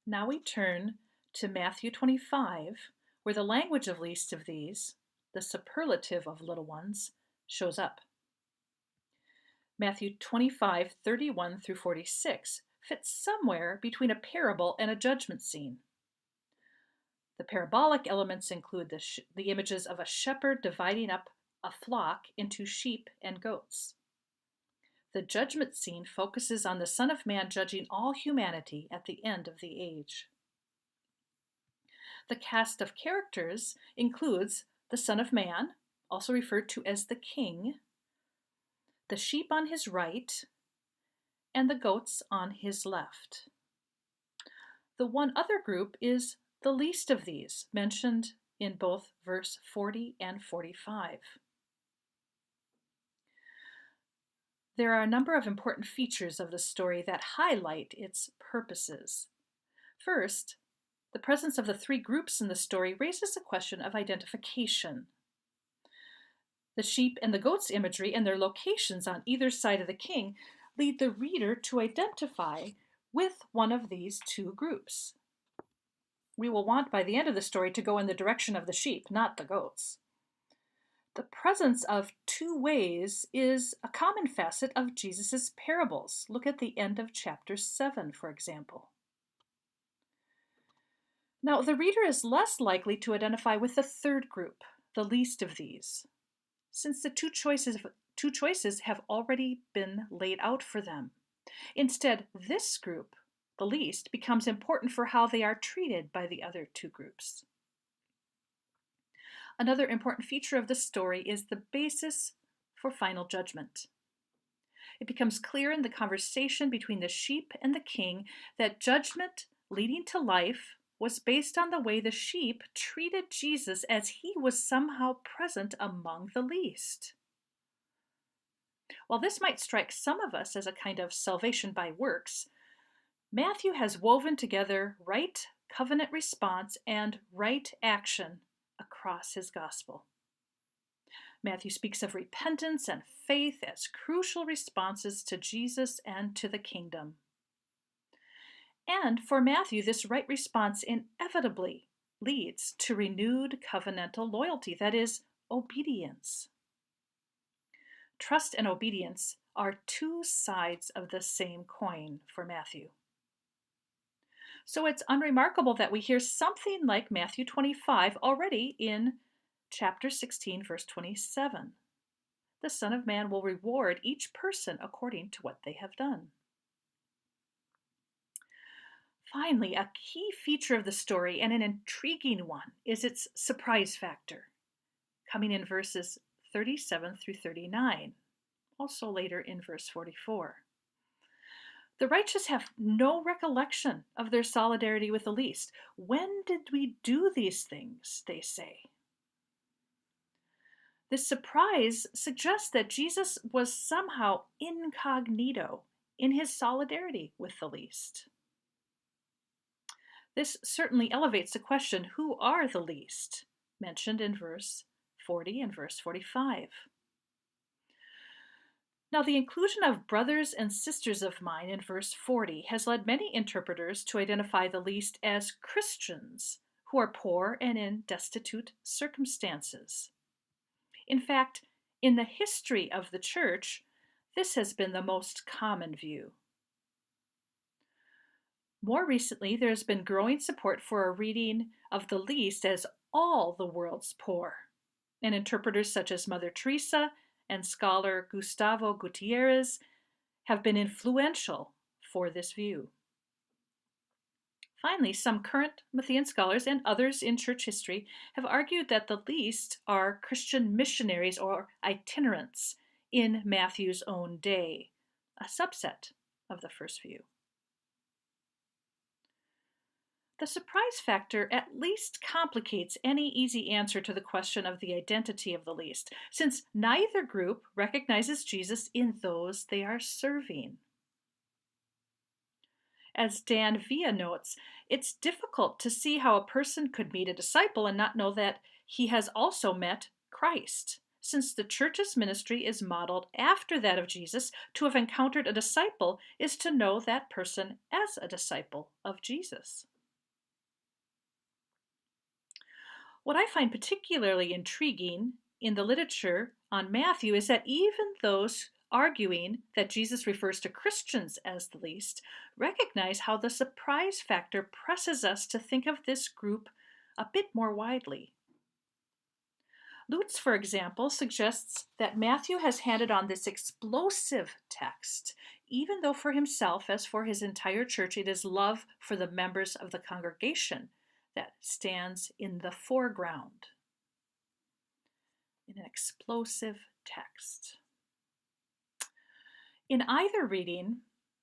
Now we turn to Matthew 25, where the language of least of these, the superlative of little ones, shows up. Matthew 25:31 through 46 fits somewhere between a parable and a judgment scene. The parabolic elements include the images of a shepherd dividing up a flock into sheep and goats. The judgment scene focuses on the Son of Man judging all humanity at the end of the age. The cast of characters includes the Son of Man, also referred to as the King, the sheep on his right, and the goats on his left. The one other group is the least of these, mentioned in both verse 40 and 45. There are a number of important features of the story that highlight its purposes. First, the presence of the three groups in the story raises a question of identification. The sheep and the goats imagery and their locations on either side of the king lead the reader to identify with one of these two groups. We will want by the end of the story to go in the direction of the sheep, not the goats. The presence of two ways is a common facet of Jesus' parables. Look at the end of chapter 7, for example. Now, the reader is less likely to identify with the third group, the least of these, since the two choices have already been laid out for them. Instead, this group, the least, becomes important for how they are treated by the other two groups. Another important feature of the story is the basis for final judgment. It becomes clear in the conversation between the sheep and the king that judgment leading to life was based on the way the sheep treated Jesus as he was somehow present among the least. While this might strike some of us as a kind of salvation by works, Matthew has woven together right covenant response and right action across his gospel. Matthew speaks of repentance and faith as crucial responses to Jesus and to the kingdom. And for Matthew, this right response inevitably leads to renewed covenantal loyalty, that is, obedience. Trust and obedience are two sides of the same coin for Matthew. So it's unremarkable that we hear something like Matthew 25 already in chapter 16, verse 27. The Son of Man will reward each person according to what they have done. Finally, a key feature of the story, and an intriguing one, is its surprise factor, coming in verses 37 through 39, also later in verse 44. The righteous have no recollection of their solidarity with the least. When did we do these things, they say? This surprise suggests that Jesus was somehow incognito in his solidarity with the least. This certainly elevates the question, who are the least, mentioned in verse 40 and verse 45. Now, the inclusion of brothers and sisters of mine in verse 40 has led many interpreters to identify the least as Christians who are poor and in destitute circumstances. In fact, in the history of the church, this has been the most common view. More recently, there has been growing support for a reading of the least as all the world's poor, and interpreters such as Mother Teresa and scholar Gustavo Gutierrez have been influential for this view. Finally, some current Matthean scholars and others in church history have argued that the least are Christian missionaries or itinerants in Matthew's own day, a subset of the first view. The surprise factor at least complicates any easy answer to the question of the identity of the least, since neither group recognizes Jesus in those they are serving. As Dan Villa notes, it's difficult to see how a person could meet a disciple and not know that he has also met Christ, since the church's ministry is modeled after that of Jesus. To have encountered a disciple is to know that person as a disciple of Jesus. What I find particularly intriguing in the literature on Matthew is that even those arguing that Jesus refers to Christians as the least recognize how the surprise factor presses us to think of this group a bit more widely. Lutz, for example, suggests that Matthew has handed on this explosive text, even though for himself, as for his entire church, it is love for the members of the congregation that stands in the foreground in an explosive text. In either reading,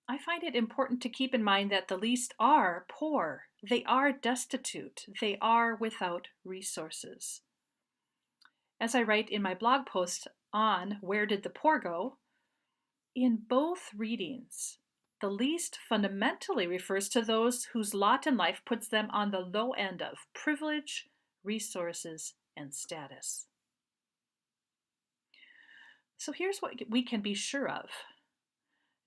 I find it important to keep in mind that the least are poor, they are destitute, they are without resources. As I write in my blog post on Where Did the Poor Go? In both readings, the least fundamentally refers to those whose lot in life puts them on the low end of privilege, resources, and status. So here's what we can be sure of.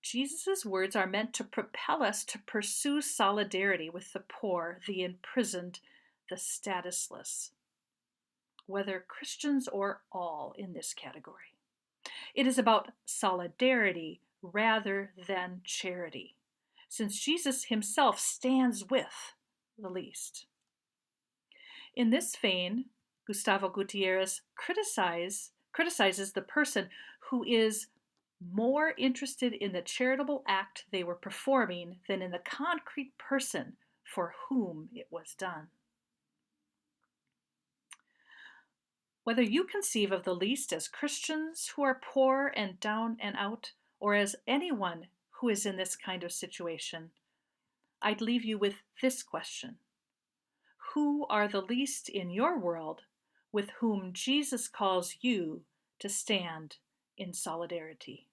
Jesus' words are meant to propel us to pursue solidarity with the poor, the imprisoned, the statusless, whether Christians or all in this category. It is about solidarity rather than charity, since Jesus himself stands with the least. In this vein, Gustavo Gutierrez criticizes the person who is more interested in the charitable act they were performing than in the concrete person for whom it was done. Whether you conceive of the least as Christians who are poor and down and out, or as anyone who is in this kind of situation, I'd leave you with this question. Who are the least in your world with whom Jesus calls you to stand in solidarity?